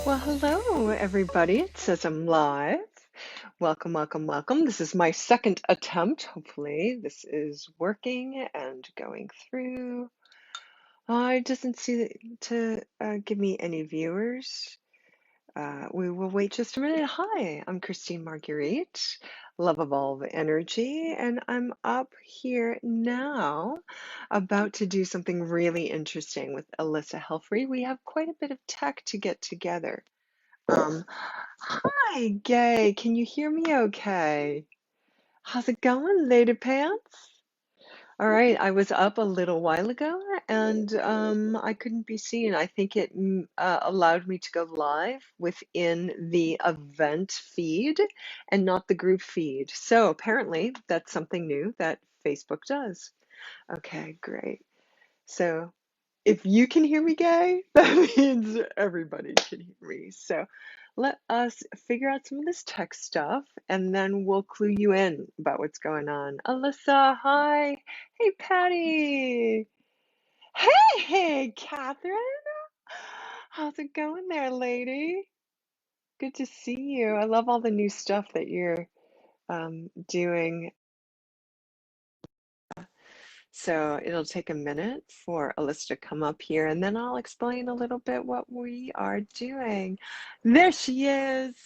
Well, hello, everybody. It says I'm live. Welcome, welcome, welcome. This is my second attempt. Hopefully, this is working and going through. It doesn't seem to give me any viewers. We will wait just a minute. Hi, I'm Christine Marguerite, Love Evolve Energy, and I'm up here now about to do something really interesting with Elissa Helfrey. We have quite a bit of tech to get together. Hi, Gay. Can you hear me okay? How's it going, Lady Pants? All right, I was up a little while ago and I couldn't be seen. I think it allowed me to go live within the event feed and not the group feed. So apparently that's something new that Facebook does. Okay, great. So if you can hear me, Gay, that means everybody can hear me. So let us figure out some of this tech stuff and then we'll clue you in about what's going on. Alyssa, hi. Hey, Patty. Hey, Catherine. How's it going there, lady? Good to see you. I love all the new stuff that you're doing. So it'll take a minute for Alyssa to come up here and then I'll explain a little bit what we are doing. There she is.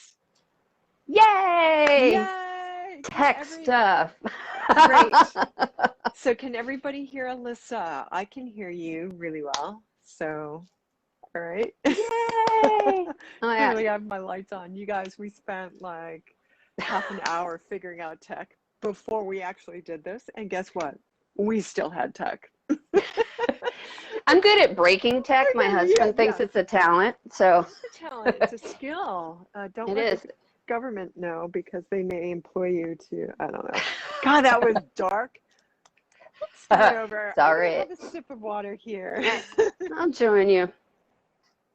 Yay! Yay! Tech stuff. Great. So can everybody hear Alyssa? I can hear you really well. So, all right. Yay! Oh, yeah. Clearly I have my lights on. You guys, we spent like half an hour figuring out tech before we actually did this. And guess what? We still had tech. I'm good at breaking tech. My husband thinks it's a talent, so It's a talent. It's a skill. Don't it let is. the government know because they may employ you to, I don't know. God, that was dark. Let's start over. Sorry. I'm gonna have a sip of water here. I'll join you.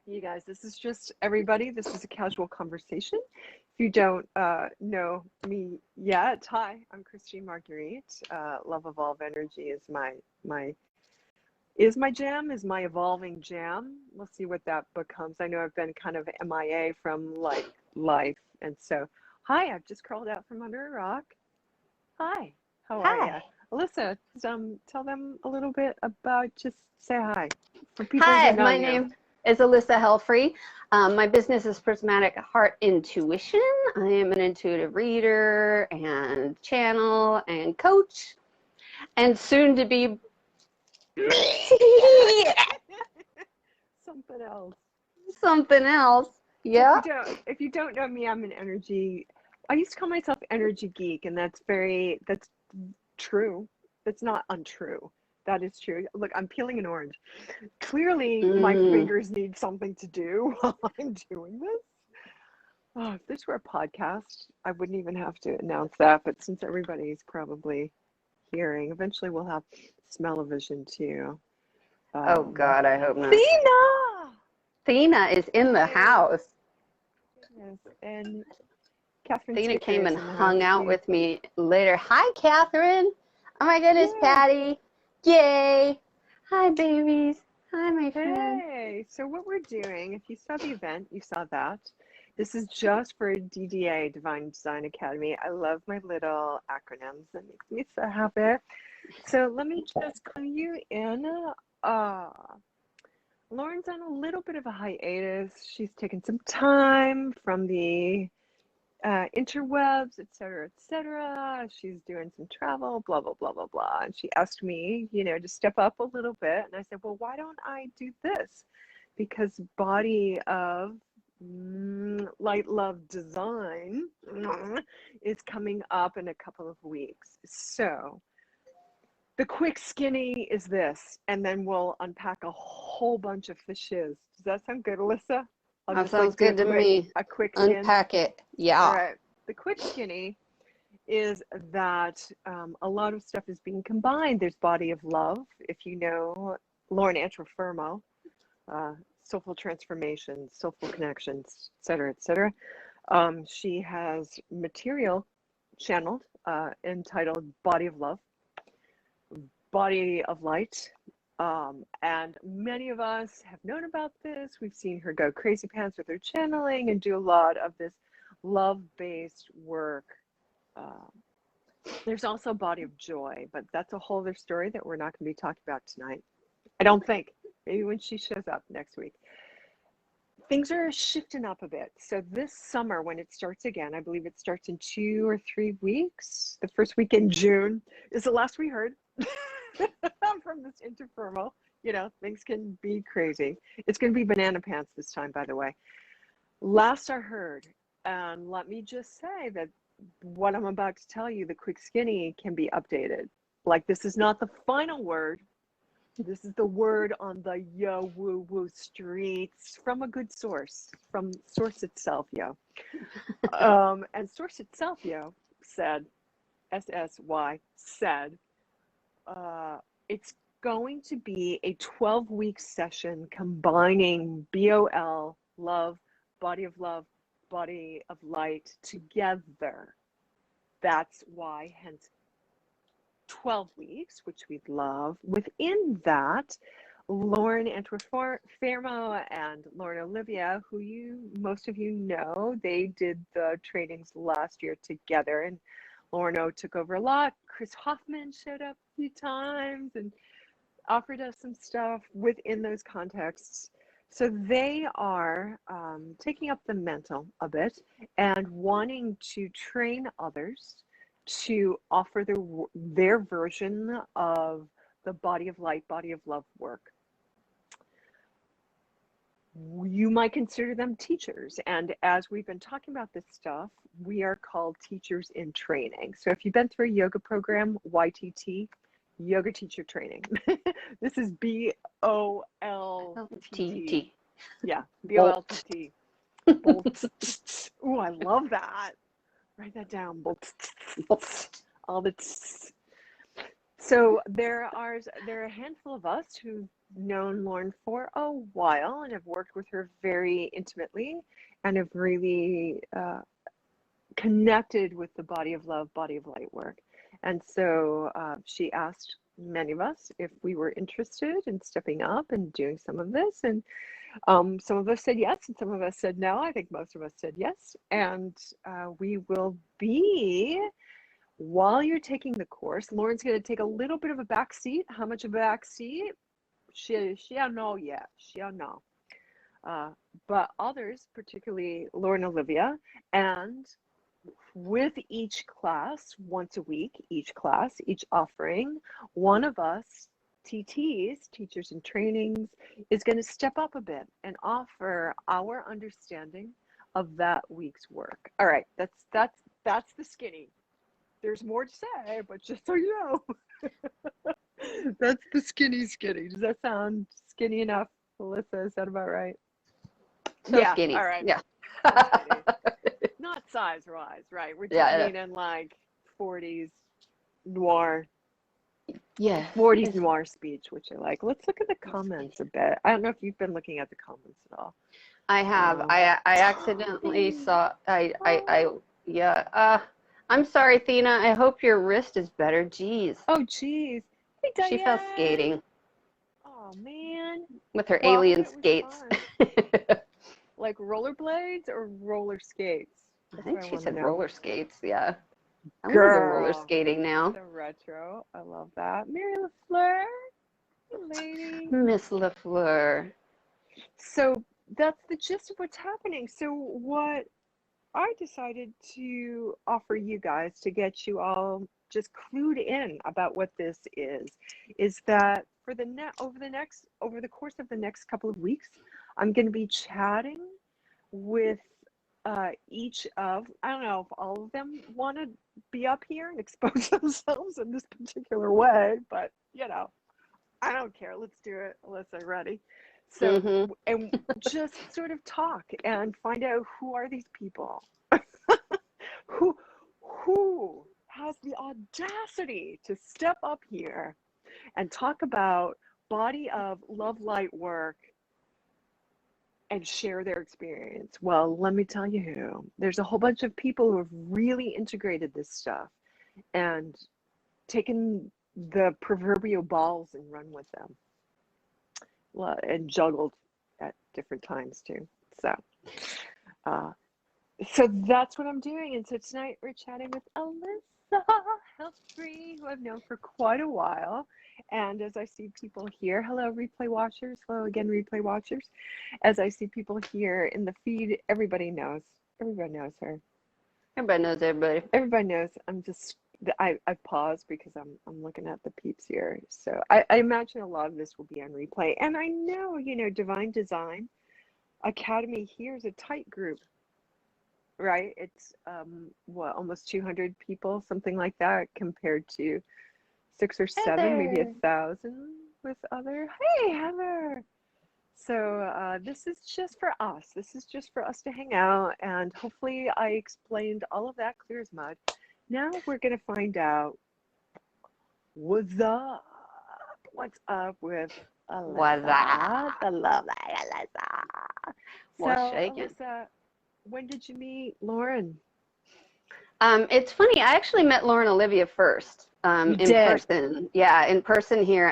You guys, this is just everybody. This is a casual conversation. If you don't know me yet, hi, I'm Christine Marguerite. Love Evolve Energy is my jam, is my evolving jam. We'll see what that becomes. I know I've been kind of MIA from like life, and so hi, I've just crawled out from under a rock. Hi, how are you? Hi. Alyssa, tell them a little bit about, just say hi for people who Hi, know my you. name is Elissa Helfrey. My business is Prismatic Heart Intuition. I am an intuitive reader and channel and coach and soon to be Something else. something else. Yeah. If you don't know me, I'm an energy. I used to call myself energy geek, and that's true. That's not untrue. That is true. Look, I'm peeling an orange. Clearly, my fingers need something to do while I'm doing this. Oh, if this were a podcast, I wouldn't even have to announce that. But since everybody's probably hearing, eventually we'll have smell-o-vision too. Oh God, I hope not. Thena! Thena is in the house. Yes, and Catherine Thena Ticker came is and in the house hung out too. with me later. Hi, Catherine. Oh my goodness, Yay. Patty. Yay. Hi, babies. Hi, my friend. Hey, so what we're doing, if you saw the event, you saw that. This is just for DDA, Divine Design Academy. I love my little acronyms. That makes me so happy. So let me just clue you in. Lauren's on a little bit of a hiatus. She's taken some time from the interwebs, et cetera, et cetera. She's doing some travel, blah, blah, blah, blah, blah. And she asked me, to step up a little bit. And I said, well, why don't I do this? Because body of light love design is coming up in a couple of weeks. So the quick skinny is this, and then we'll unpack a whole bunch of fishes. Does that sound good, Alyssa? I'll That just sounds do good to me. a quick skin. Unpack it. Yeah. All right. The quick skinny is that a lot of stuff is being combined. There's body of love. If you know Lauren Antuofermo, soulful transformations, soulful connections, et cetera, et cetera. She has material channeled entitled Body of Love, Body of Light, And many of us have known about this. We've seen her go crazy pants with her channeling and do a lot of this love-based work. Um, there's also a body of joy, but that's a whole other story that we're not going to be talking about tonight. I don't think. Maybe when she shows up next week. Things are shifting up a bit. So this summer, when it starts again, I believe it starts in 2 or 3 weeks. The first week in June is the last we heard from this Antuofermo. You know, things can be crazy. It's going to be banana pants this time, by the way. Last I heard, and let me just say that what I'm about to tell you, the quick skinny, can be updated. Like, this is not the final word. This is the word on the yo woo woo streets from a good source, from source itself, yo. And source itself, yo, said, SSY, said, it's going to be a 12-week session combining BOL, love, body of love, body of light together. That's why, hence, 12 weeks, which we'd love. Within that, Lauren Antuofermo and Lauren Olivia, who most of you know, they did the trainings last year together, and Lauren O took over a lot. Chris Hoffman showed up a few times and offered us some stuff within those contexts. So they are taking up the mental a bit and wanting to train others to offer their version of the body of light, body of love work. You might consider them teachers. And as we've been talking about this stuff, we are called teachers in training. So if you've been through a yoga program, YTT, yoga teacher training. This is BOLTT. Yeah, BOLTT. Ooh, I love that. Write that down. All the so there are a handful of us who've known Lauren for a while and have worked with her very intimately and have really connected with the body of love, body of light work. And so she asked many of us if we were interested in stepping up and doing some of this. And some of us said yes, and some of us said no. I think most of us said yes. And we will be, while you're taking the course, Lauren's going to take a little bit of a back seat. How much of a back seat? She don't know yet. She don't know. But others, particularly Lauren Olivia, and with each class, once a week, each class, each offering, one of us, TTs, teachers in trainings, is going to step up a bit and offer our understanding of that week's work. All right, that's the skinny. There's more to say, but just so you know, that's the skinny. Does that sound skinny enough, Elissa? Is that about right? So yeah, skinny. All right. Yeah. Not size-wise, right? We're talking in like 40s noir. Yeah. 40s noir speech, which I like. Let's look at the comments a bit. I don't know if you've been looking at the comments at all. I have. I accidentally saw. Yeah. I'm sorry, Thena. I hope your wrist is better. Jeez. Oh, geez. Hey, Diane. She fell skating. Oh, man. With her alien skates. Like rollerblades or roller skates? I think she said roller skates. Yeah. I'm Girl. gonna go roller skating now. The retro. I love that. Mary LaFleur. Hey, lady. Miss LaFleur. So that's the gist of what's happening. So what I decided to offer you guys to get you all just clued in about what this is that for over the course of the next couple of weeks, I'm going to be chatting with each of, I don't know if all of them want to be up here and expose themselves in this particular way, but you know, I don't care. Let's do it. Alyssa, ready? So, and just sort of talk and find out who are these people? who has the audacity to step up here and talk about body of love light work and share their experience? Well, let me tell you who. There's a whole bunch of people who have really integrated this stuff and taken the proverbial balls and run with them. and juggled at different times too. So, uh, so that's what I'm doing. And so tonight we're chatting with Elissa Helfrey, who I've known for quite a while. And as I see people here, hello, replay watchers. Hello again, replay watchers. As I see people here in the feed, everybody knows. Everybody knows her. Everybody knows everybody. Everybody knows. I paused because I'm looking at the peeps here. So I imagine a lot of this will be on replay. And I know, Divine Design Academy here is a tight group, right? It's almost 200 people, something like that, compared to 6 or 7, maybe 1,000 with other. Hey, Heather. So this is just for us. This is just for us to hang out, and hopefully I explained all of that clear as mud. Now we're gonna find out what's up. What's up with Elissa? What's up? The lovely Elissa. What's So shaking? Elissa, when did you meet Lauren? It's funny. I actually met Lauren Olivia first. You In did? person. Yeah, in person here.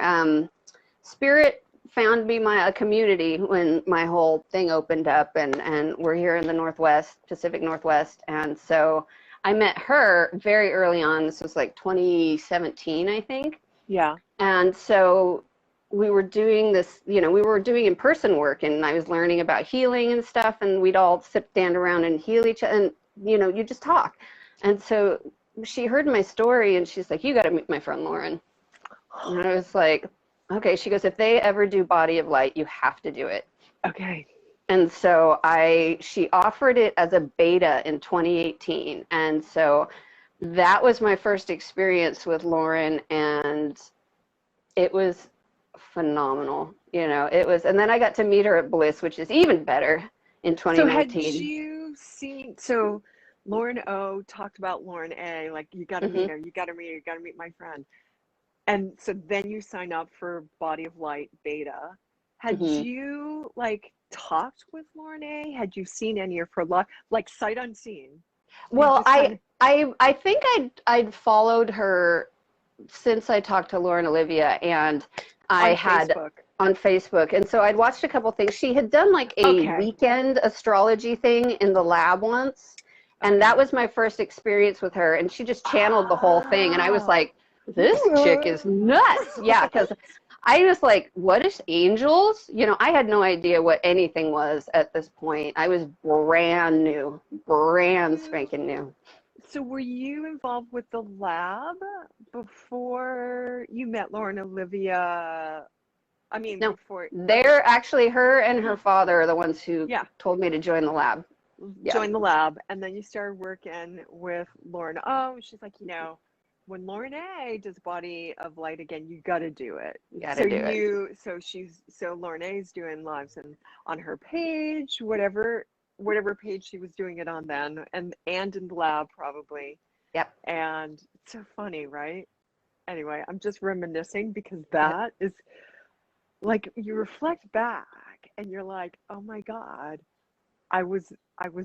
Spirit found me a community when my whole thing opened up, and we're here in the Northwest, Pacific Northwest, and so I met her very early on. This was like 2017, I think. Yeah. And so we were doing this, we were doing in-person work, and I was learning about healing and stuff, and we'd all stand around and heal each other, and you just talk. And so she heard my story, and she's like, "You got to meet my friend Lauren." And I was like, "Okay." She goes, "If they ever do Body of Light, you have to do it." Okay. And so she offered it as a beta in 2018. And so that was my first experience with Lauren, and it was phenomenal. It was, and then I got to meet her at Bliss, which is even better, in 2019. So had you seen, so Lauren O talked about Lauren A, like, you got to meet her, you got to meet her, you got to meet my friend. And so then you sign up for Body of Light beta. Had you talked with Lauren A? Had you seen any of her like sight unseen? Well, I think I'd followed her since I talked to Lauren Olivia, and on Facebook. And so I'd watched a couple things. She had done like a weekend astrology thing in the lab once, and that was my first experience with her, and she just channeled the whole thing, and I was like, this chick is nuts. Yeah, because I was like, what is angels? I had no idea what anything was at this point. I was brand new, brand spanking new. So were you involved with the lab before you met Lauren Olivia? I mean, no, before. They're actually, her and her father are the ones who told me to join the lab. Join the lab, and then you started working with Lauren. Oh, she's like, when Lauren A does Body of Light again, you got to do it. So Lauren A is doing lives on her page, whatever page she was doing it on then, and in the lab probably. Yep. And it's so funny, right? Anyway, I'm just reminiscing because that is like, you reflect back and you're like, oh my God, I was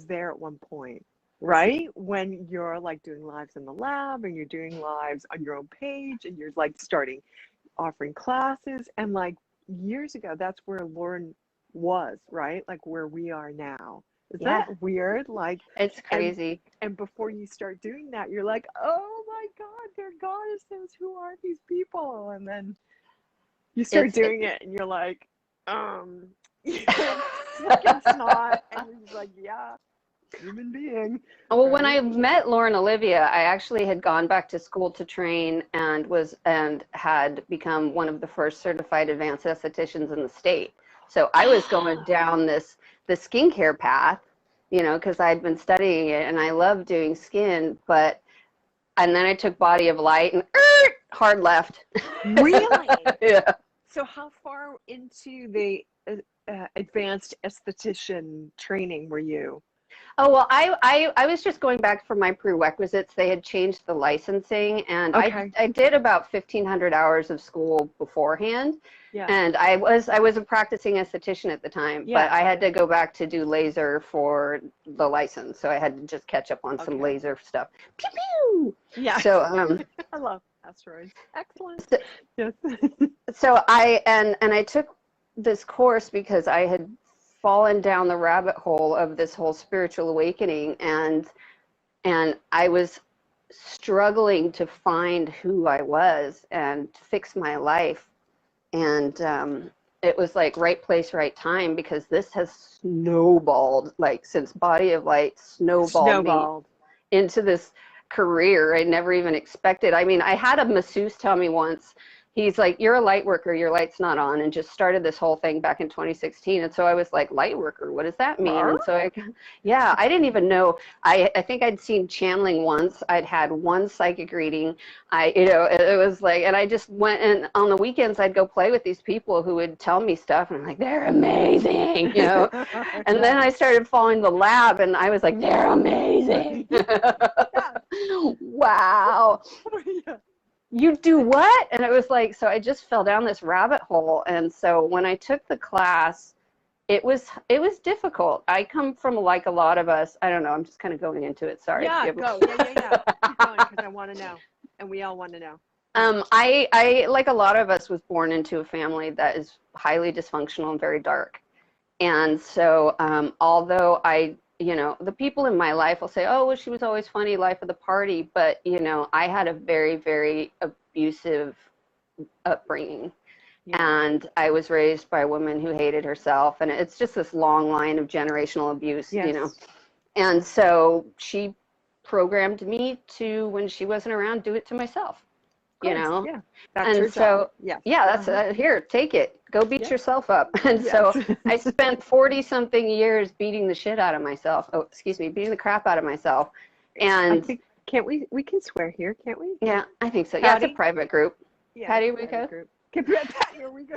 there at one point, right? When you're like doing lives in the lab, and you're doing lives on your own page, and you're like offering classes, and like years ago, that's where Lauren was, right? Like where we are now. Is that weird? Like, it's crazy. And before you start doing that, you're like, oh my God, they're goddesses. Who are these people? And then you start doing it, and you're like, fucking snot, and you're just like, yeah, human being. Well, when I met Lauren Olivia, I actually had gone back to school to train, and had become one of the first certified advanced estheticians in the state. So I was going down the skincare path, because I'd been studying it, and I love doing skin, and then I took Body of Light, and hard left. Really? Yeah. So how far into the advanced esthetician training were you? Oh, well, I was just going back for my prerequisites. They had changed the licensing, and I did about 1,500 hours of school beforehand. Yeah. And I was a practicing esthetician at the time, but I had to go back to do laser for the license, so I had to just catch up on some laser stuff. Pew pew. Yeah. So I love asteroids. Excellent. So, Yes. So I took this course because I had fallen down the rabbit hole of this whole spiritual awakening, and I was struggling to find who I was and fix my life. And it was like right place, right time, because this has snowballed, like since Body of Light snowballed me Snowballed. into this career I never even expected. I mean, I had a masseuse tell me once, he's like, you're a light worker, your light's not on, and just started this whole thing back in 2016. And so I was like, light worker, what does that mean? And so yeah, I didn't even know. I think I'd seen channeling once. I'd had one psychic reading. It was like, and I just went, and on the weekends I'd go play with these people who would tell me stuff, and I'm like, they're amazing, And then I started following the lab, and I was like, they're amazing. Wow. You do what? And it was like, so I just fell down this rabbit hole. And so when I took the class, it was difficult. I come from, like a lot of us, I don't know, I'm just kind of going into it. Sorry. Yeah, go. Yeah. Keep going, because I want to know. And we all want to know. I, like a lot of us, was born into a family that is highly dysfunctional and very dark. And so although the people in my life will say, oh, well, she was always funny, life of the party. But, I had a very, very abusive upbringing. Yeah. And I was raised by a woman who hated herself. And it's just this long line of generational abuse, Yes. And so she programmed me to, when she wasn't around, do it to myself. Yeah, that's and herself. So that's here, take it, go beat yourself up. And so I spent 40-something years beating the shit out of myself. Beating the crap out of myself. And I think, can't we can swear here, can't we? Yeah, I think so. Patty? Yeah, it's a private group. Yeah, Patty, we go. Here we go.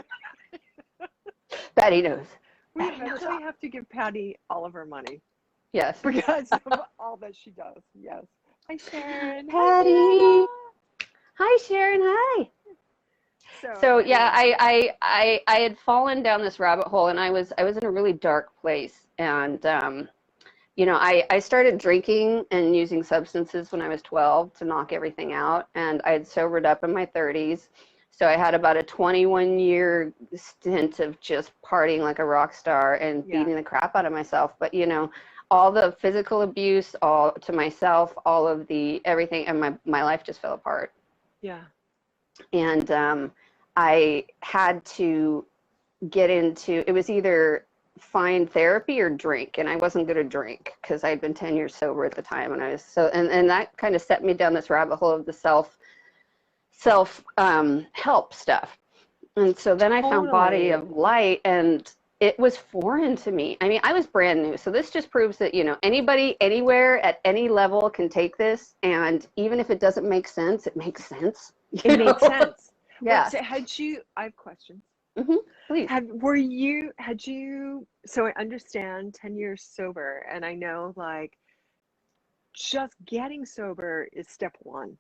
Patty knows. We eventually have to give Patty all of her money. Yes, because of all that she does. Yes. Hi, Sharon. Patty. Hi, Sharon. Hi. So yeah, I had fallen down this rabbit hole, and I was in a really dark place. And I started drinking and using substances when I was 12 to knock everything out, and I had sobered up in my 30s. So I had about a 21-year stint of just partying like a rock star and beating the crap out of myself. But all the physical abuse, all to myself, all of the everything, and my life just fell apart. Yeah. And I had to get into, it was either find therapy or drink, and I wasn't going to drink because I had been 10 years sober at the time, and I was and that kind of set me down this rabbit hole of the self help stuff. And so then I found Body of Light, and it was foreign to me. I mean, I was brand new. So this just proves that, anybody, anywhere, at any level can take this. And even if it doesn't make sense, it makes sense. It makes sense. Yeah. So I have questions. Mm-hmm. Please. So I understand 10 years sober, and I know, like, just getting sober is step one.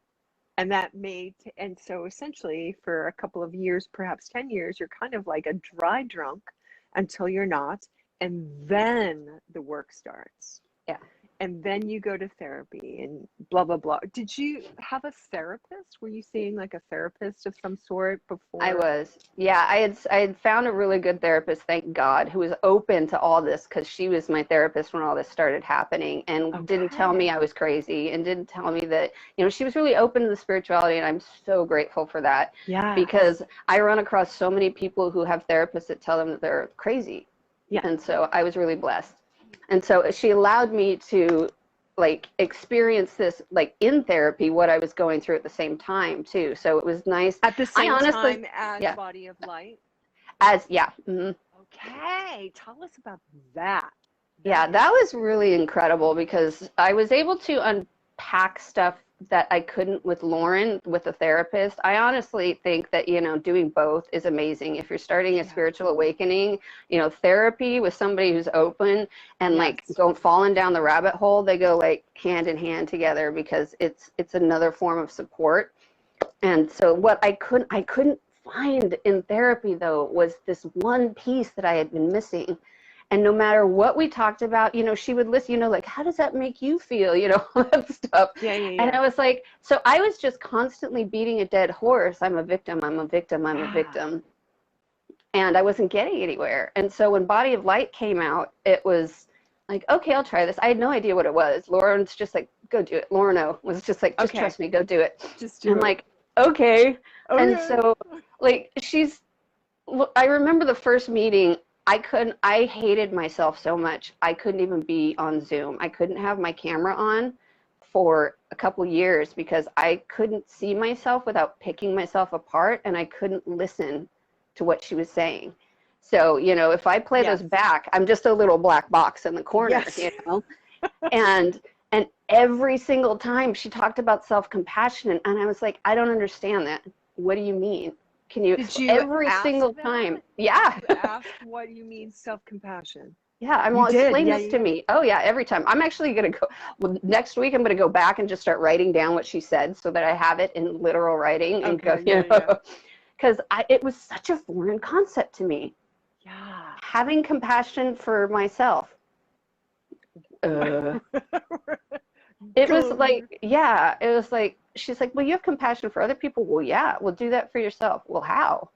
And and so essentially for a couple of years, perhaps 10 years, you're kind of like a dry drunk until you're not. And then the work starts. Yeah. And then you go to therapy and blah, blah, blah. Did you have a therapist? Were you seeing like a therapist of some sort before? I was. Yeah, I had found a really good therapist, thank God, who was open to all this, because she was my therapist when all this started happening, and didn't tell me I was crazy, and didn't tell me that, she was really open to the spirituality, and I'm so grateful for that. Yeah. Because I run across so many people who have therapists that tell them that they're crazy. Yeah. And so I was really blessed. And so she allowed me to, like, experience this, like, in therapy, what I was going through at the same time too. So it was nice. At the same time as Body of Light? Mm-hmm. Okay, tell us about that. Yeah, that was really incredible, because I was able to unpack stuff that I couldn't with Lauren, with a therapist. I honestly think that, doing both is amazing. If you're starting a spiritual awakening, therapy with somebody who's open and like falling down the rabbit hole, they go like hand in hand together, because it's another form of support. And so what I couldn't find in therapy, though, was this one piece that I had been missing. And no matter what we talked about, she would listen, like, how does that make you feel? All that stuff. Yeah. And I was like, so I was just constantly beating a dead horse. I'm a victim. I'm a victim. I'm a victim. and I wasn't getting anywhere. And so when Body of Light came out, it was like, okay, I'll try this. I had no idea what it was. Lauren's just like, go do it. Lauren O was just like, just Okay. trust me, go do it. Just And do I'm it. like, okay. And Okay. so like I remember the first meeting, I hated myself so much. I couldn't even be on Zoom. I couldn't have my camera on for a couple years because I couldn't see myself without picking myself apart, and I couldn't listen to what she was saying. So, you know, if I play Yes. those back, I'm just a little black box in the corner, Yes. you know? And every single time she talked about self-compassion, and I was like, I don't understand that. What do you mean? Can you Did you every ask single time? that? Yeah. You asked what you mean self-compassion. Yeah, I'm You all did. explain Yeah, this to yeah. me. Oh yeah, every time. I'm actually gonna go next week. I'm gonna go back and just start writing down what she said so that I have it in literal writing and go, Okay. you Yeah, know, yeah. because it was such a foreign concept to me. Yeah. Having compassion for myself. It was like, yeah, it was like, she's like, well, you have compassion for other people. Well, yeah, well, do that for yourself. Well, how?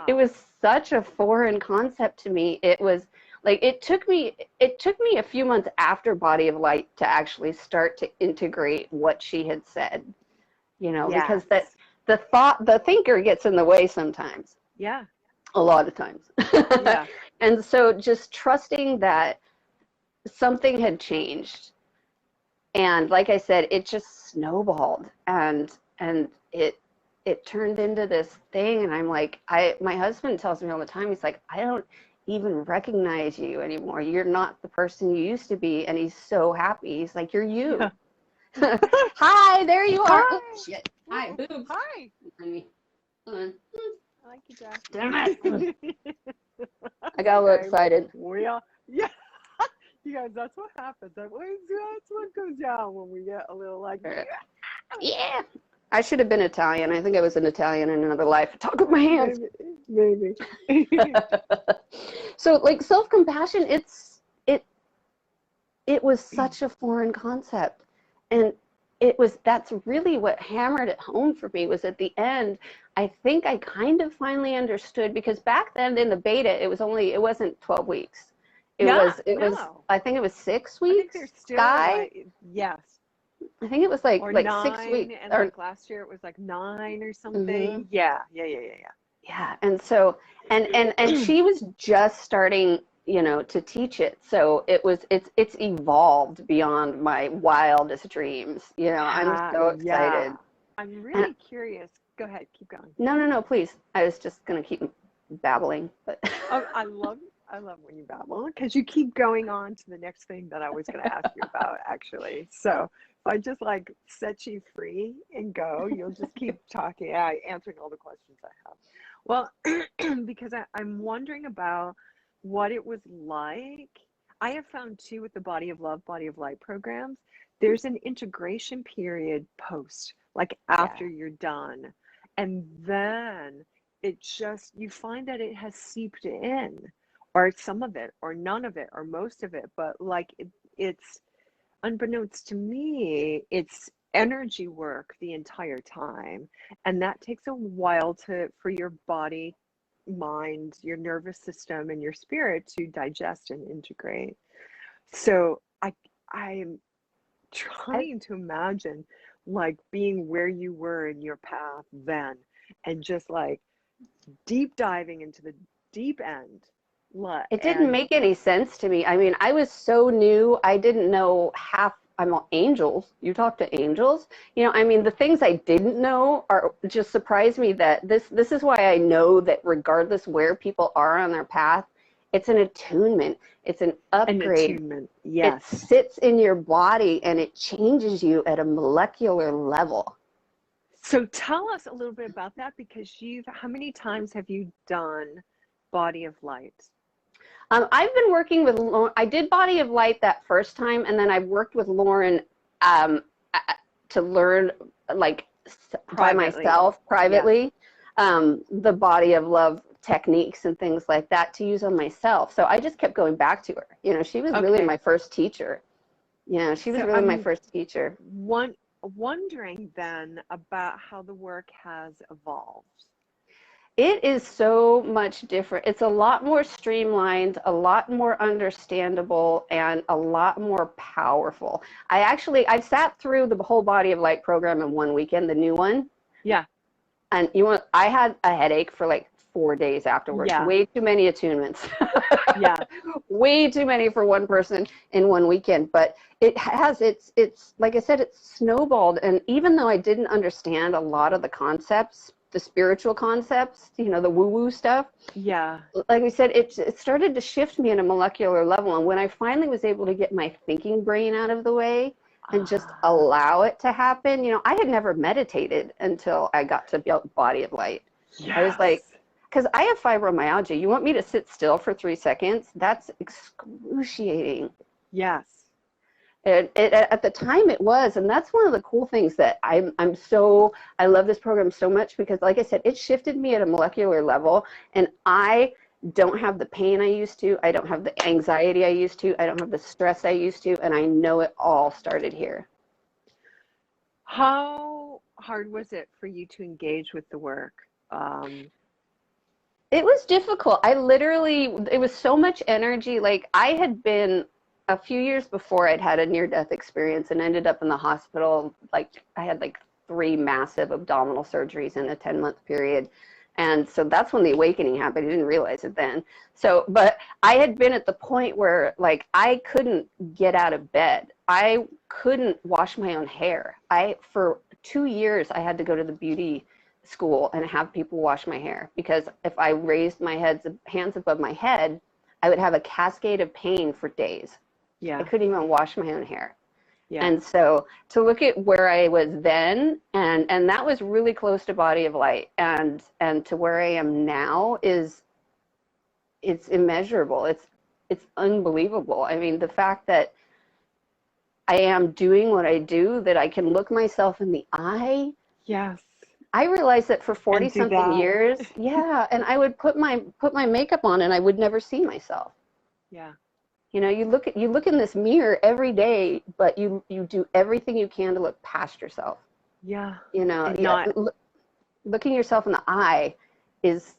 It How? was such a foreign concept to me. It was like it took me a few months after Body of Light to actually start to integrate what she had said, you know, because Yes. the thinker gets in the way sometimes, Yeah. a lot of times. Yeah. And so just trusting that something had changed, and like I said, it just snowballed, and it turned into this thing. And I'm like, my husband tells me all the time, he's like, I don't even recognize you anymore. You're not the person you used to be. And he's so happy. He's like, you're you. Yeah. Hi, there you are. Hi. Oh shit. Hi, boobs. Hi. Honey. Hold on. I like you, Jack. Damn it. I It's got a little okay. excited. We all, yeah. You guys, that's what happens. That's what goes down when we get a little like, Yeah. I should have been Italian. I think I was an Italian in another life. Talk with my hands. maybe. So like self-compassion, it was such a foreign concept. And that's really what hammered it home for me. Was at the end, I think I kind of finally understood, because back then in the beta, it wasn't 12 weeks. Yeah, It was, no. I think it was 6 I think weeks, they're still Sky. like, yes. I think it was like Or 6 9, weeks and or like last year it was like 9 or mhm. something. Yeah, yeah, yeah, yeah, Yeah. And so, and yeah. she was just starting, you know, to teach it. So it's evolved beyond my wildest dreams. You know, I'm so Yeah. excited. I'm And really curious. Go ahead, keep going. no, no, no, please. I was just gonna keep babbling, but Oh, I love when you babble because you keep going on to the next thing that I was going to ask you about, actually. So if I just like set you free and go, you'll just keep talking, answering all the questions I have. Well, because I'm wondering about what it was like. I have found too with the Body of Love, Body of Light programs, there's an integration period post, like yeah, after you're done. And then it just, you find that it has seeped in, or some of it, or none of it, or most of it. But like it's unbeknownst to me, it's energy work the entire time. And that takes a while for your body, mind, your nervous system, and your spirit to digest and integrate. So I'm I, trying to imagine like being where you were in your path then, and just like deep diving into the deep end. it didn't And make any sense to me. I mean, I was so new. I didn't know half. I'm all angels. You talk to angels. You know, I mean, the things I didn't know are just surprised me. That this is why I know that regardless where people are on their path, it's an attunement. It's an an upgrade. attunement, It yes. sits in your body and it changes you at a molecular level. So tell us a little bit about that, because how many times have you done Body of Light? I've been working with Lauren. I did Body of Light that first time, and then I've worked with Lauren um, to learn, like, by Privately, myself yes. privately, the Body of Love techniques and things like that to use on myself. So I just kept going back to her. You know, she was really Okay. my first teacher. Yeah, she was So really my I'm first teacher. wondering then about how the work has evolved. It is so much different. It's a lot more streamlined, a lot more understandable, and a lot more powerful. I've sat through the whole Body of Light program in one weekend, the new one. Yeah. And I had a headache for like 4 days afterwards. Yeah. Way too many attunements. Yeah. Way too many for one person in one weekend. But it's like I said, it's snowballed. And even though I didn't understand a lot of the concepts, the spiritual concepts, the woo-woo stuff. Yeah. Like we said, it started to shift me at a molecular level. And when I finally was able to get my thinking brain out of the way and just allow it to happen, I had never meditated until I got to Body of Light. Yes. I was like, because I have fibromyalgia. You want me to sit still for 3 seconds? That's excruciating. Yes. At the time it was, and that's one of the cool things that I love this program so much, because like I said, it shifted me at a molecular level, and I don't have the pain I used to, I don't have the anxiety I used to, I don't have the stress I used to, and I know it all started here. How hard was it for you to engage with the work? It was difficult. It was so much energy. Like, I had been a few years before, I'd had a near-death experience and ended up in the hospital. Like, I had like 3 massive abdominal surgeries in a 10-month period. And so that's when the awakening happened. I didn't realize it then. But I had been at the point where, like, I couldn't get out of bed. I couldn't wash my own hair. For 2 years, I had to go to the beauty school and have people wash my hair, because if I raised my hands above my head, I would have a cascade of pain for days. Yeah. I couldn't even wash my own hair. Yeah. And so to look at where I was then, and that was really close to Body of Light, and to where I am now it's immeasurable. It's unbelievable. I mean, the fact that I am doing what I do, that I can look myself in the eye. Yes. I realized that for 40-something years, yeah, and I would put my makeup on and I would never see myself. Yeah. You look in this mirror every day, but you do everything you can to look past yourself. Yeah. Looking yourself in the eye is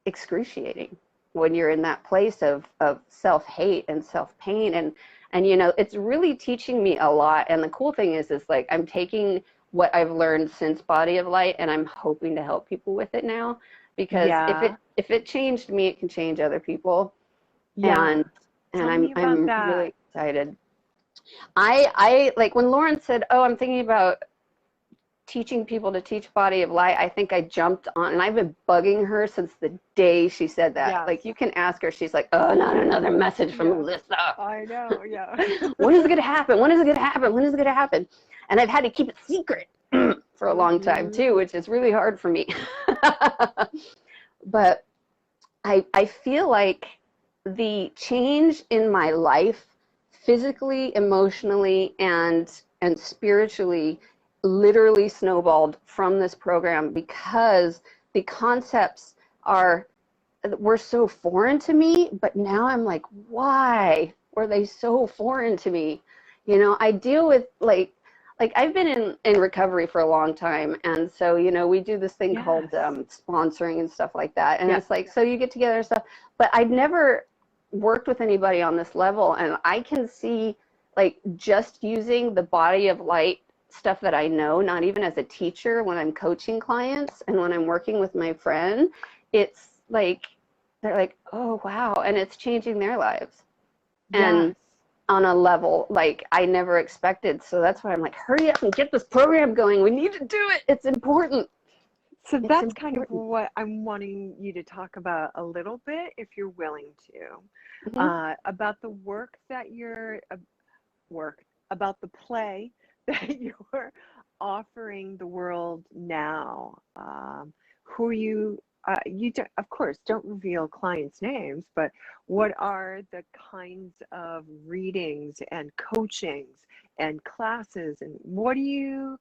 excruciating when you're in that place of self-hate and self-pain, and it's really teaching me a lot. And the cool thing is like, I'm taking what I've learned since Body of Light, and I'm hoping to help people with it now, because if it changed me, it can change other people. Yeah. And I'm really excited. I like when Lauren said, "Oh, I'm thinking about teaching people to teach Body of Light," I think I jumped on, and I've been bugging her since the day she said that. Yes. Like, you can ask her. She's like, "Oh, not another message from Elissa." I know, yeah. When is it going to happen? When is it going to happen? When is it going to happen? And I've had to keep it secret for a long time too, which is really hard for me. But I feel like the change in my life, physically, emotionally, and spiritually, literally snowballed from this program, because the concepts were so foreign to me. But now I'm like, why were they so foreign to me? I deal with like I've been in recovery for a long time, and so we do this thing called sponsoring and stuff like that, and it's like, so you get together and stuff, but I'd never worked with anybody on this level, and I can see, like, just using the Body of Light stuff that I know, not even as a teacher, when I'm coaching clients and when I'm working with my friend, it's like they're like, oh wow, and it's changing their lives. And on a level like I never expected. So that's why I'm like, hurry up and get this program going. We need to do it. It's important. So that's kind of what I'm wanting you to talk about a little bit, if you're willing to, about the work that about the play that you're offering the world now. Who you don't, of course, don't reveal clients' names, but what are the kinds of readings and coachings and classes, and what are you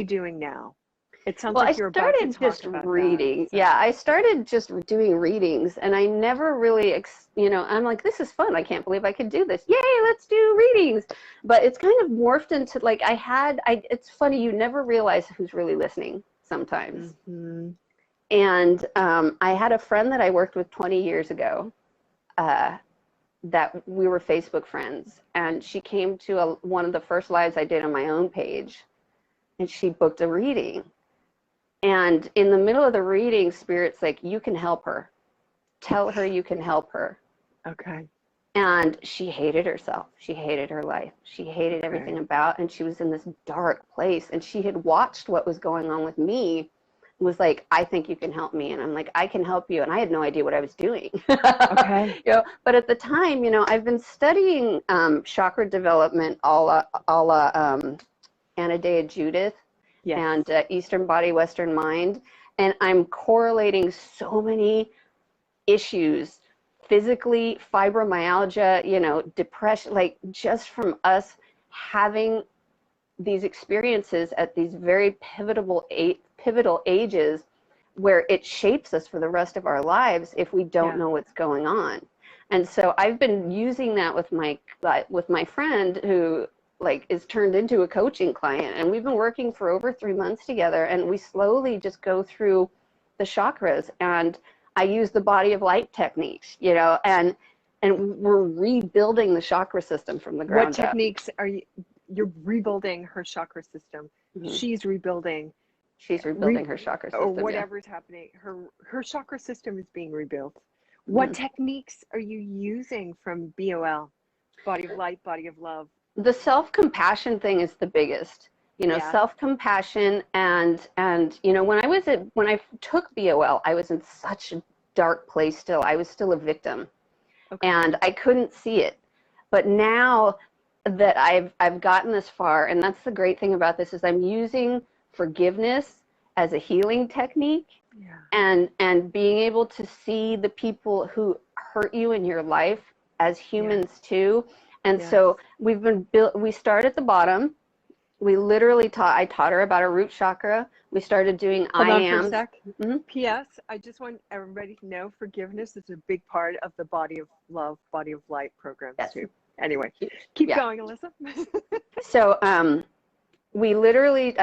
doing now? It sounds like you're about to talk about reading. that. So. Yeah, I started just doing readings, and I never really, I'm like, this is fun. I can't believe I could do this. Yay, let's do readings. But it's kind of morphed into, like, it's funny, you never realize who's really listening sometimes. And I had a friend that I worked with 20 years ago, that we were Facebook friends, and she came to one of the first lives I did on my own page, and she booked a reading. And in the middle of the reading, Spirit's like, you can help her. Tell her you can help her. Okay. And she hated herself. She hated her life. She hated everything about, and she was in this dark place. And she had watched what was going on with me, was like, I think you can help me. And I'm like, I can help you. And I had no idea what I was doing. Okay. But at the time, I've been studying chakra development a la Anna Dea Judith, Yes. and Eastern Body, Western Mind. And I'm correlating so many issues physically, fibromyalgia, depression, like just from us having these experiences at these very pivotal ages where it shapes us for the rest of our lives if we don't know what's going on. And so I've been using that with my friend who is turned into a coaching client, and we've been working for over 3 months together, and we slowly just go through the chakras, and I use the body of light techniques, and we're rebuilding the chakra system from the ground up. What techniques are you're rebuilding her chakra system? Mm-hmm. She's rebuilding her chakra system, or whatever's happening. Her chakra system is being rebuilt. What techniques are you using from BOL, body of light, body of love? The self-compassion thing is the biggest, self-compassion, and when I took BOL, I was in such a dark place still. I was still a victim, and I couldn't see it. But now that I've gotten this far, and that's the great thing about this, is I'm using forgiveness as a healing technique, and being able to see the people who hurt you in your life as humans too. And so we start at the bottom. We literally I taught her about her root chakra. We started doing Hold on am. for a sec. P.S. I just want everybody to know forgiveness is a big part of the body of love, body of light programs too. Anyway, keep going, Elissa. So I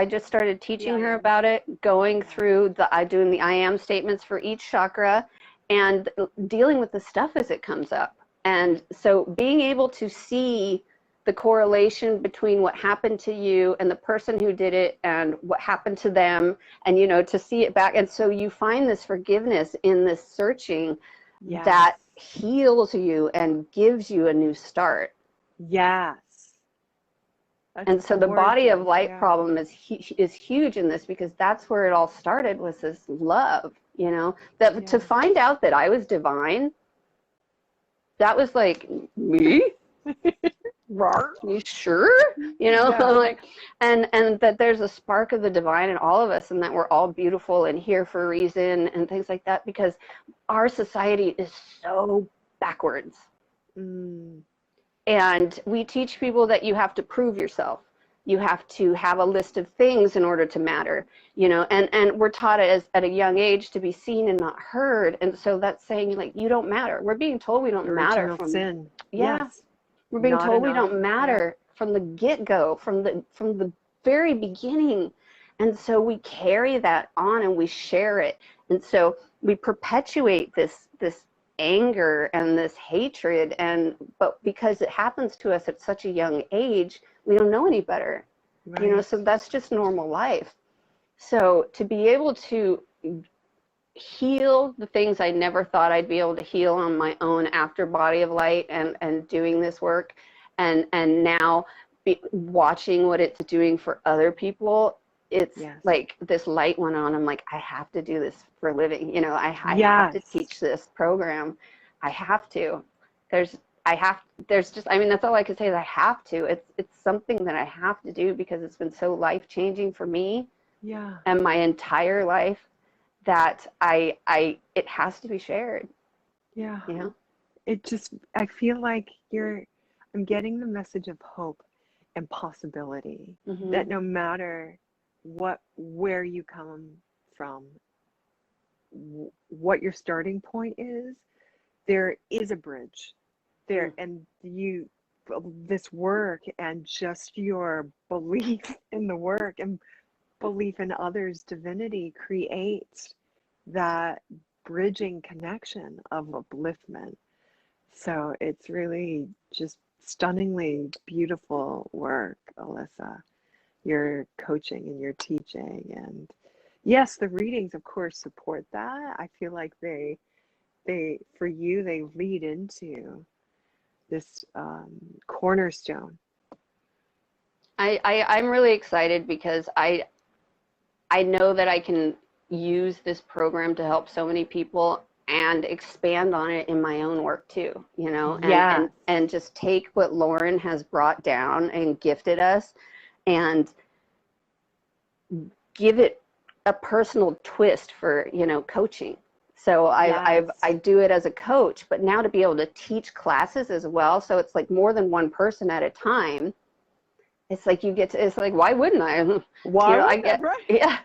just started teaching her about it, going through doing the I am statements for each chakra, and dealing with the stuff as it comes up. And so being able to see the correlation between what happened to you and the person who did it and what happened to them, and to see it back. And so you find this forgiveness in this searching that heals you and gives you a new start. Yes. And so the body of light problem is huge in this, because that's where it all started, was this love, that to find out that I was divine. That was like, me? You sure? And that there's a spark of the divine in all of us, and that we're all beautiful and here for a reason and things like that, because our society is so backwards. And we teach people that you have to prove yourself. You have to have a list of things in order to matter, and we're taught at a young age to be seen and not heard. And so that's saying, you don't matter. We're being told we don't matter from sin. We're being told we don't matter from the get-go, from the very beginning. And so we carry that on and we share it. And so we perpetuate this anger and this hatred, but because it happens to us at such a young age, we don't know any better, so that's just normal life. So to be able to heal the things I never thought I'd be able to heal on my own after Body of Light and doing this work, and now watching what it's doing for other people, it's like this light went on. I'm like, I have to do this for a living. I have to teach this program. I have to. That's all I can say, is I have to. It's something that I have to do, because it's been so life-changing for me and my entire life, that it has to be shared. I feel like I'm getting the message of hope and possibility, that no matter where you come from, what your starting point is, there is a bridge there. And this work, and just your belief in the work and belief in others' divinity, creates that bridging connection of upliftment. So it's really just stunningly beautiful work, Elissa. Your coaching and your teaching. And yes, the readings, of course, support that. I feel like for you, they lead into this cornerstone. I'm really excited because I know that I can use this program to help so many people and expand on it in my own work too, you know, Yes. and just take what Lauren has brought down and gifted us and give it a personal twist for, you know, coaching. So Yes. I do it as a coach, but now to be able to teach classes as well, so it's like more than one person at a time. It's like you get to, it's like, why wouldn't I? You Why know, I would get, right? yeah.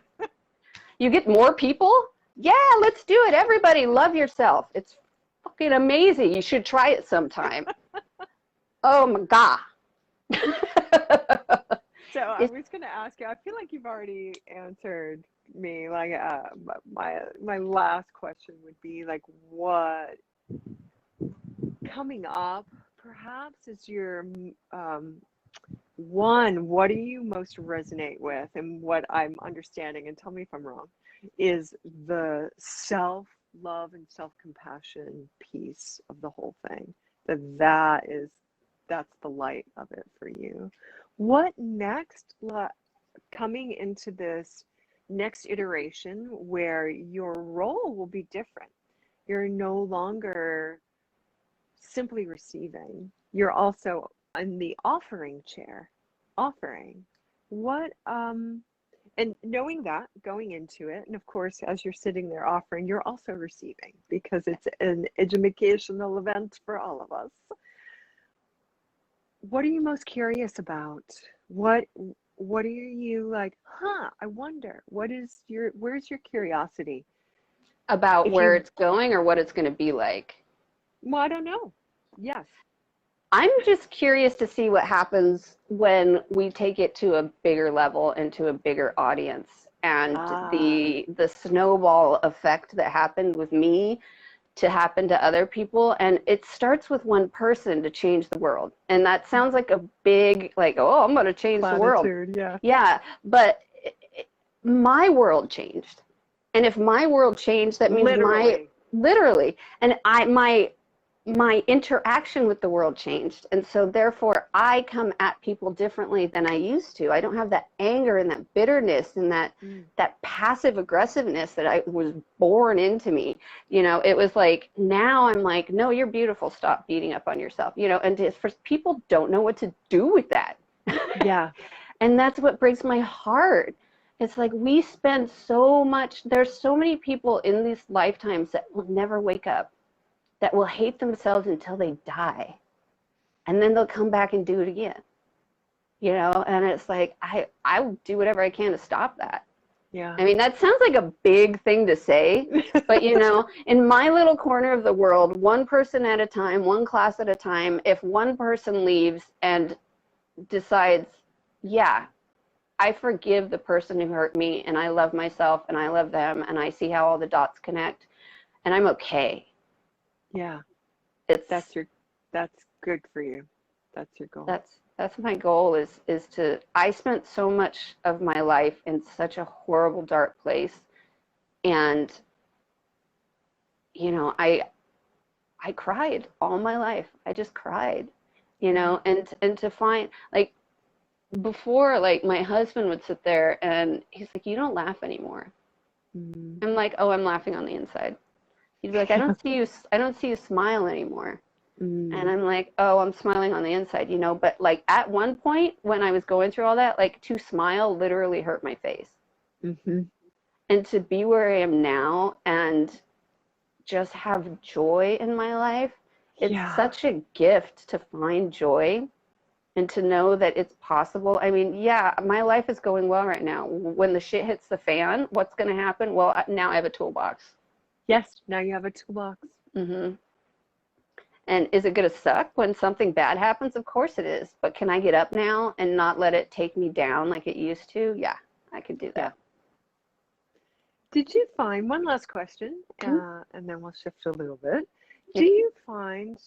You get more people? Yeah, let's do it. Everybody, love yourself. It's fucking amazing. You should try it sometime. Oh my God. So I was going to ask you, I feel like you've already answered me. Like my last question would be like, what coming up perhaps is your one, what do you most resonate with? And what I'm understanding, and tell me if I'm wrong, is the self-love and self-compassion piece of the whole thing. That's the light of it for you. What next, coming into this next iteration where your role will be different? You're no longer simply receiving. You're also in the offering chair, offering. What and knowing that going into it, and of course as you're sitting there offering, you're also receiving because it's an educational event for all of us. What are you most curious about? What are you like, I wonder, where's your curiosity? About If where you it's going or what it's going to be like. Well, I don't know. Yes. I'm just curious to see what happens when we take it to a bigger level and to a bigger audience, and Ah, the snowball effect that happened with me to happen to other people. And it starts with one person to change the world, and that sounds like a big, like, oh, I'm going to change the world. platitude, yeah. Yeah, but my world changed, and if my world changed, that means my, Literally. literally, and my interaction with the world changed, and so therefore I come at people differently than I used to. I don't have that anger and that bitterness and Mm. that passive aggressiveness that I was born into me. You know, it was like, now I'm like, no, you're beautiful, stop beating up on yourself, you know. And for people don't know what to do with that. Yeah. And that's what breaks my heart. It's like, we spend so much, there's so many people in these lifetimes that will never wake up, that will hate themselves until they die, and then they'll come back and do it again, you know. And it's like, I will do whatever I can to stop that. Yeah. I mean, that sounds like a big thing to say, but you know, in my little corner of the world, one person at a time, one class at a time, if one person leaves and decides, yeah, I forgive the person who hurt me, and I love myself and I love them, and I see how all the dots connect, and I'm okay. Yeah. It's That's good for you. That's your goal. that's my goal, is to, I spent so much of my life in such a horrible, dark place, and you know, I cried all my life. I just cried, you Yeah. know. And to find, like, before, like, my husband would sit there and he's like, you don't laugh anymore. Mm. I'm like, oh, I'm laughing on the inside. He'd be like, I don't see you smile anymore. And Mm. I'm like, oh, I'm smiling on the inside, you know. But like, at one point when I was going through all that, like, to smile literally hurt my face. Mm-hmm. And to be where I am now and just have joy in my life, it's Yeah. such a gift to find joy and to know that it's possible. I mean, yeah, my life is going well right now. When the shit hits the fan, what's going to happen? Well, now I have a toolbox. Yes. Now you have a toolbox. Hmm. And is it going to suck when something bad happens? Of course it is. But can I get up now and not let it take me down like it used to? Yeah, I can do Yeah. that. Did you find, one last question, Mhm. and then we'll shift a little bit. Do Yep. you find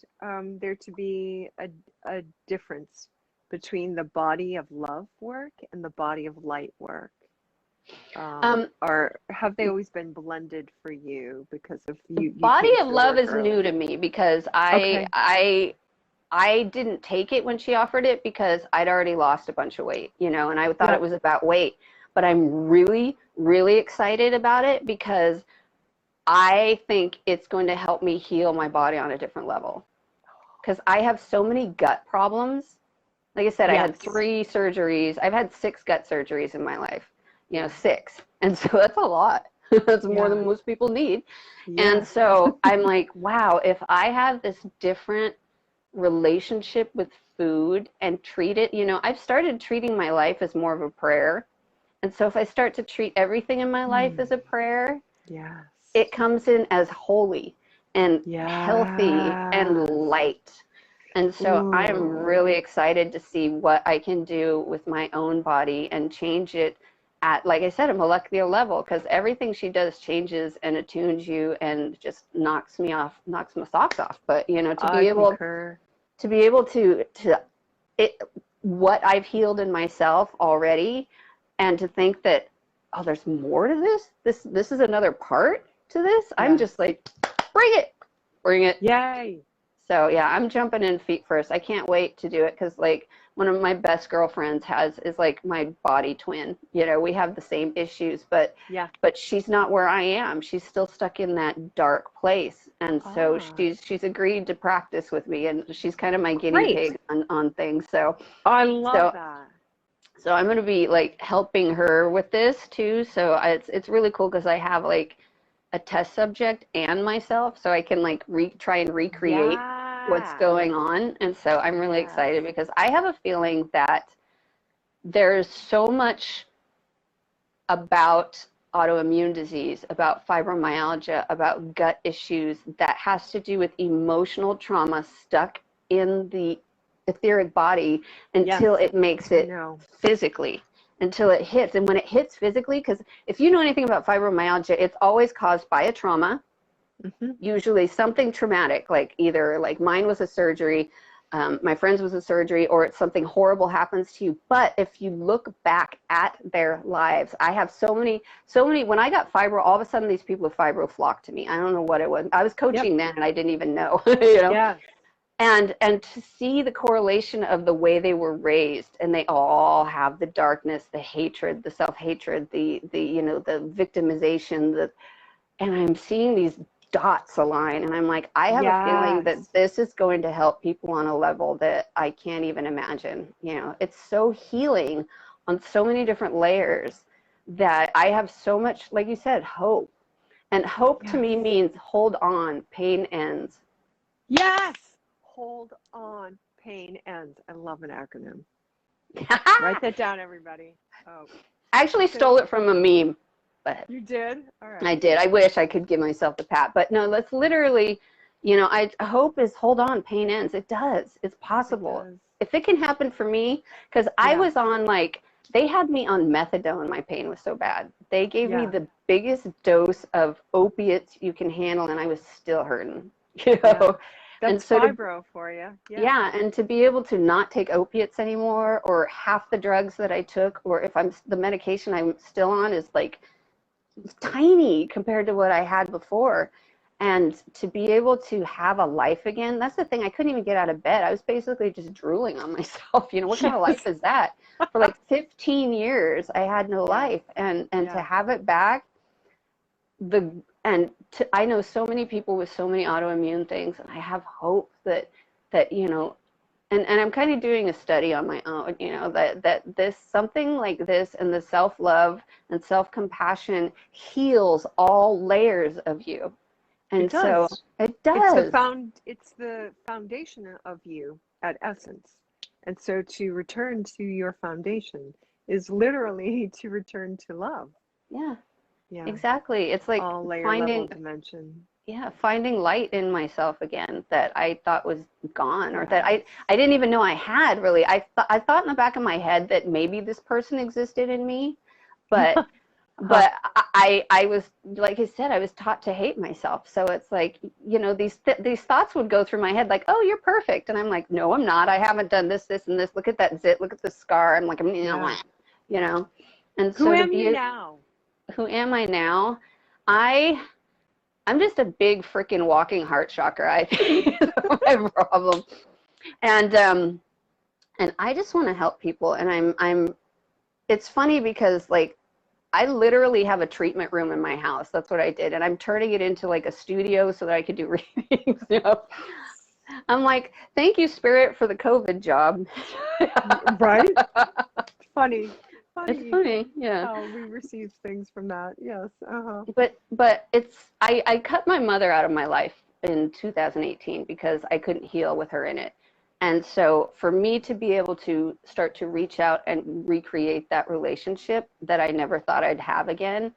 there to be a difference between the body of love work and the body of light work? Um, Or have they always been blended for you because of you Body came of to the Love work is new early? to me because Okay. I didn't take it when she offered it because I'd already lost a bunch of weight, and I thought it Yep. was about weight. But I'm really, really excited about it because I think it's going to help me heal my body on a different level. Because I have so many gut problems. Like I said, I had Yes. 3 surgeries. I've had 6 gut surgeries in my life, 6. And so that's a lot. That's more Yeah. than most people need. And Yes. so I'm like, wow, if I have this different relationship with food and treat it, I've started treating my life as more of a prayer. And so if I start to treat everything in my life Hmm. as a prayer, Yes. it comes in as holy and healthy and Yes. light. And so I'm Ooh. really excited to see what I can do with my own body and change it at, like I said, a molecular level, because everything she does changes and attunes you and just knocks me off, knocks my socks off. But to I be able concur. to it, what I've healed in myself already, and to think that, oh, there's more to this. This is another part to this. I'm Yes. just like, bring it, bring it. Yay. So yeah, I'm jumping in feet first. I can't wait to do it because like one of my best girlfriends is like my body twin. We have the same issues, but Yeah. she's not where I am. She's still stuck in that dark place, and so Ah, she's agreed to practice with me, and she's kind of my guinea great. pig on things. So I love so that. so I'm going to be like helping her with this too. So it's really cool because I have like a test subject and myself, so I can like try and recreate what's Yes. going on. And so I'm really Yes. excited because I have a feeling that there's so much about autoimmune disease, about fibromyalgia, about gut issues that has to do with emotional trauma stuck in the etheric body Yes. until it makes I it know. physically, until it hits. And when it hits physically, because if you know anything about fibromyalgia, it's always caused by a trauma, Hmm. usually something traumatic, like either like mine was a surgery, my friend's was a surgery, or it's something horrible happens to you. But if you look back at their lives, I have so many, when I got fibro, all of a sudden these people with fibro flocked to me. I don't know what it was. I was Yep. coaching then and I didn't even know, you know. Yes. And to see the correlation of the way they were raised, and they all have the darkness, the hatred, the self-hatred, the victimization, and I'm seeing these dots align, and I'm like, I have a feeling that Yes. this is going to help people on a level that I can't even imagine. It's so healing on so many different layers that I have so much, like you said, hope. And hope to me Yes. means hold on, pain ends. Yes. Hold on. Pain ends. I love an acronym. Write I that down, everybody. Oh, actually because stole it from a meme, but you did. All I right. did. I wish I could give myself the pat, but no, that's literally, I hope is hold on, pain ends. It does. It's It possible. does. If it can happen for me, because I Yeah. was on like, they had me on methadone. My pain was so bad. They gave me Yeah. the biggest dose of opiates you can handle, and I was still hurting, Yeah. And That's so fibro for you. Yeah. yeah, and to be able to not take opiates anymore, or half the drugs that I took, or if the medication I'm still on is like tiny compared to what I had before. And to be able to have a life again, that's the thing. I couldn't even get out of bed. I was basically just drooling on myself. What kind of life Yes. is that? For like 15 years, I had no Yes. life. And to Yes. have it back, I know so many people with so many autoimmune things, and I have hope that and I'm kind of doing a study on my own, that this something like this and the self-love and self-compassion heals all layers of you. It And so does. it does. It's the foundation of you at essence. And so to return to your foundation is literally to return to love. Yeah, Yeah. exactly. It's like All layer level finding, dimension. yeah, finding light in myself again that I thought was gone, or that Yes. I didn't even know I had really. I thought in the back of my head that maybe this person existed in me, but Huh. But I was, like I said, I was taught to hate myself. So it's like, you know, these thoughts would go through my head like, oh, you're perfect. And I'm like, no, I'm not. I haven't done this, this, and this. Look at that zit. Look at the scar. I'm like, Yeah. you know. And Who so to am you be, now? who am I now? I I'm just a big freaking walking heart chakra. I think is my problem. And and I just want to help people. And I'm it's funny because like I literally have a treatment room in my house. That's what I did. And I'm turning it into like a studio so that I could do readings. You know? I'm like, thank you, Spirit, for the COVID job. Right? Funny. It's Funny funny, yeah. how we receive things from that. Yes. Uh-huh. But it's I cut my mother out of my life in 2018 because I couldn't heal with her in it. And so for me to be able to start to reach out and recreate that relationship that I never thought I'd have again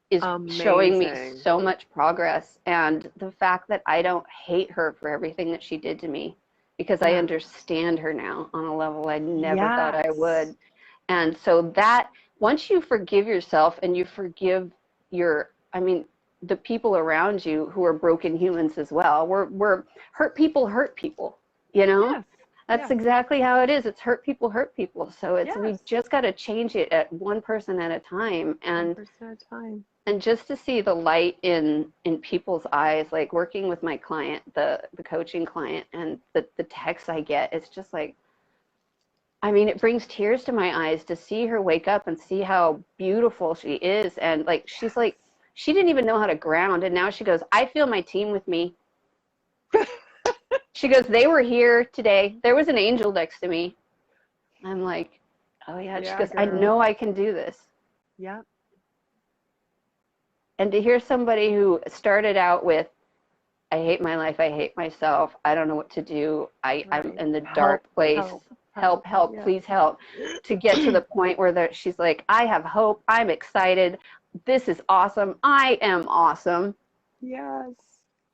is showing me Amazing. so much progress. And the fact that I don't hate her for everything that she did to me because I Yeah. understand her now on a level I never thought I Yes. would. And so that once you forgive yourself and you forgive I mean, the people around you who are broken humans as well, we're hurt people, you know? Yes. That's Yes. exactly how it is. It's hurt people. So it's, we Yes. just got to change it at one person at a time. One person at a time. And just to see the light in people's eyes, like working with my client, the coaching client, and the texts I get, it's just like, I mean, it brings tears to my eyes to see her wake up and see how beautiful she is. And like, she's like, she didn't even know how to ground. And now she goes, I feel my team with me. She goes, they were here today. There was an angel next to me. I'm like, oh yeah. She Yeah, goes, I girl. know I can do this. Yeah. And to hear somebody who started out with, I hate my life, I hate myself, I don't know what to do, I'm Right. in the dark Help. place, Help. help, Help. help, Yeah. please help, to get to the point where she's like, I have hope, I'm excited, this is awesome, I am awesome. Yes.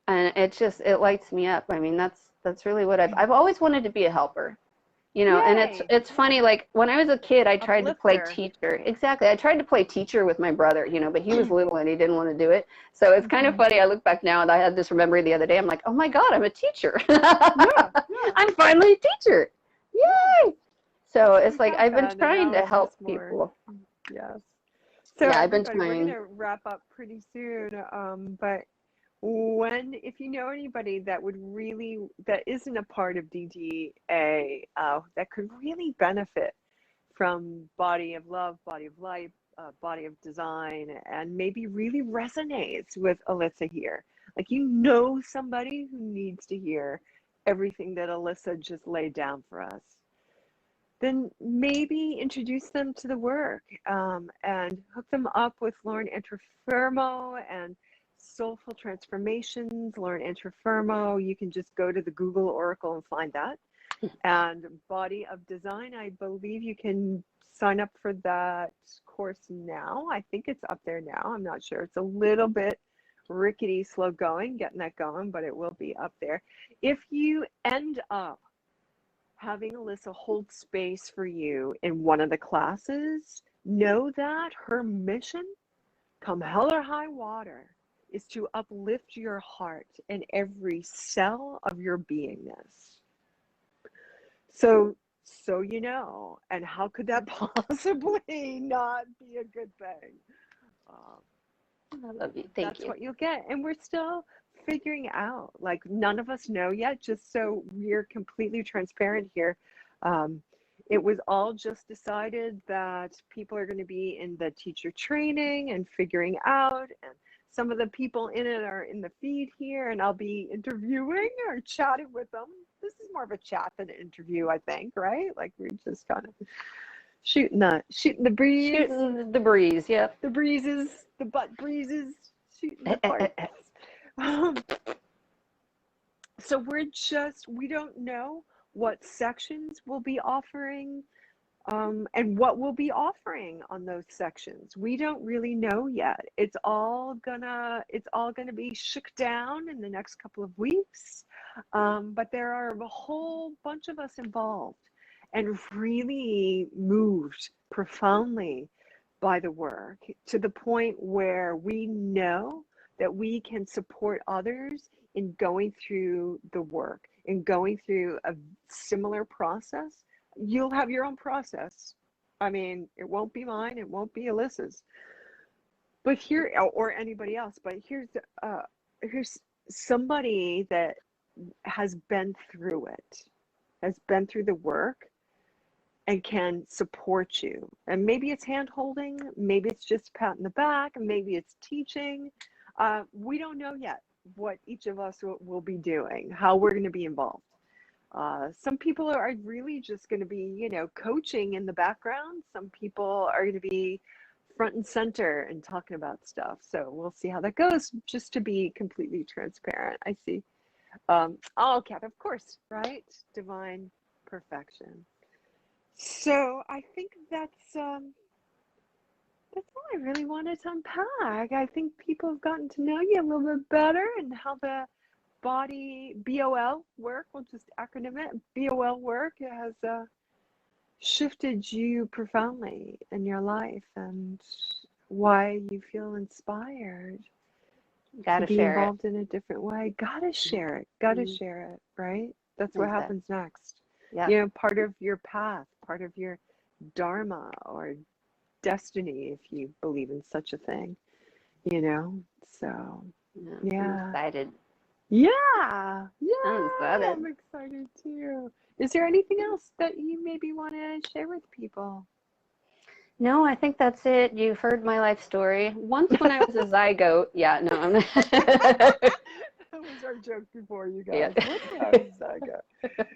And it lights me up. I mean, that's really what I've always wanted to be a helper. You know, and it's Yay. it's Yeah. funny, like when I was a kid I tried to play Uplifter. teacher. Exactly. I tried to play teacher with my brother, you know, but he was little and he didn't want to do it. So it's kind of Hmm. funny. I look back now and I had this memory the other day. I'm like, oh my God, I'm a teacher. Yeah. Yeah. I'm finally a teacher. Yeah. Yay. So it's We like got I've been that, and trying now to it's help just more. people. Yes. So Yeah, I've been everybody, we're trying. gonna wrap up pretty soon. But if you know anybody that would really, that isn't a part of DGA, that could really benefit from Body of Love, Body of Life, Body of Design, and maybe really resonates with Elissa here. Like, you know, somebody who needs to hear everything that Elissa just laid down for us, then maybe introduce them to the work, and hook them up with Lauren Antuofermo and Soulful Transformations. Lauren Antuofermo, you can just go to the Google Oracle and find that. And Body of Design, I believe you can sign up for that course now. I think it's up there now. I'm not sure. It's a little bit rickety, slow going, getting that going, but it will be up there. If you end up having Elissa hold space for you in one of the classes, know that her mission, come hell or high water, is to uplift your heart and every cell of your beingness. So, so you know, and how could that possibly not be a good thing? Um, I love you. Thank that's you. what you'll get. And we're still figuring out, like, none of us know yet, just so we're completely transparent here. Um, it was all just decided that people are going to be in the teacher training and figuring out, and some of the people in it are in the feed here, and I'll be interviewing or chatting with them. This is more of a chat than an interview, I think, right? Like, we're just kind of shooting the breeze, Shooting the breeze. Yep. the breezes, the butt breezes, shooting the farts. Um, so we don't know what sections we'll be offering, and what we'll be offering on those sections. We don't really know yet. It's all gonna be shook down in the next couple of weeks. But there are a whole bunch of us involved and really moved profoundly by the work to the point where we know that we can support others in going through the work and going through a similar process. You'll have your own process. I mean, it won't be mine, it won't be Elissa's, but here, or anybody else. But here's somebody that has been through it, has been through the work, and can support you. And maybe it's hand holding, maybe it's just pat in the back, and maybe it's teaching. We don't know yet what each of us will be doing, how we're going to be involved. Some people are really just going to be, you know, coaching in the background. Some people are going to be front and center and talking about stuff. So we'll see how that goes, just to be completely transparent. I see. Oh, Kat, of course, right? Divine perfection. So I think that's all I really wanted to unpack. I think people have gotten to know you a little bit better and how the body BOL work, we'll just acronym it, BOL work has shifted you profoundly in your life, and why you feel inspired Gotta to be share it. involved in a different way. Gotta share it. Gotta share it, right? That's what happens next. Yeah. You know, part of your path, part of your dharma or destiny, if you believe in such a thing, you know. So yeah. I'm excited. Yeah, I'm excited. I'm excited too. Is there anything else that you maybe want to share with people? No, I think that's it. You've heard my life story. Once when I was a zygote, yeah, no, I'm not. That was our joke before, you guys. Yeah. Once when I was a zygote.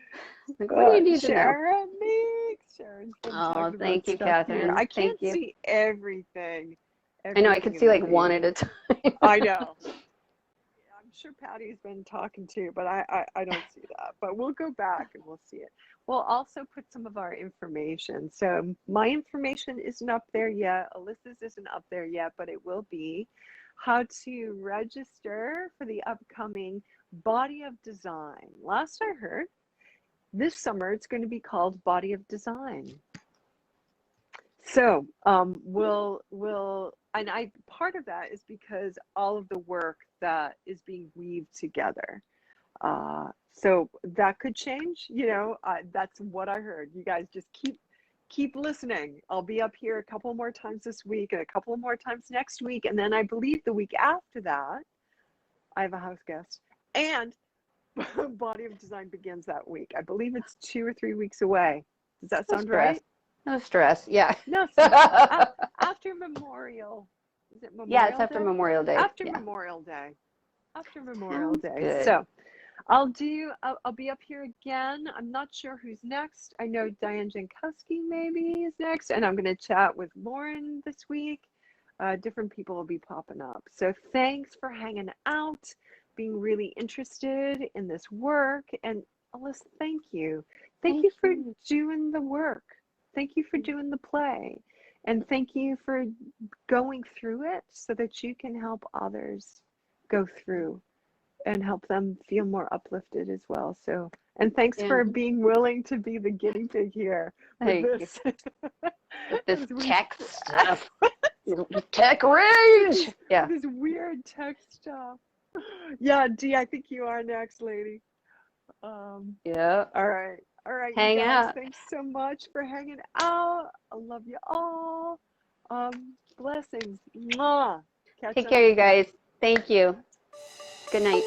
Like, what do you need to know? Sharon's been Oh, talking thank about you, stuff Catherine. here. I Thank can't you. see everything. I know, I could see like one at a time. I know. I'm sure Patty's been talking too, but I don't see that. But we'll go back and we'll see it. We'll also put some of our information. So my information isn't up there yet. Alyssa's isn't up there yet, but it will be. How to register for the upcoming Body of Design. Last I heard, this summer it's going to be called Body of Design. So and part of that is because all of the work that is being weaved together. So that could change, you know. That's what I heard. You guys just keep listening. I'll be up here a couple more times this week and a couple more times next week, and then I believe the week after that I have a house guest, and Body of Design begins that week. I believe it's 2 or 3 weeks away. Does that sound right? No stress. Yeah. No stress. After Memorial. Is it Memorial Day? Yeah, it's after Memorial Day. After Memorial Day. After Memorial Day. Good. So I'll be up here again. I'm not sure who's next. I know Diane Jankowski maybe is next, and I'm going to chat with Lauren this week. Different people will be popping up. So thanks for hanging out, being really interested in this work. And Alyssa, thank you. Thank you for doing the work. Thank you for doing the play. And thank you for going through it so that you can help others go through and help them feel more uplifted as well. So, and thanks for being willing to be the guinea pig here with this. With this tech stuff. Tech rage. Yeah. This weird tech stuff. Yeah, Dee, I think you are next, lady. Yeah. All right. All right, Hang you guys, out. thanks so much for hanging out. I love you all. Blessings. Mwah. Take care, you guys. Thank you. Good night.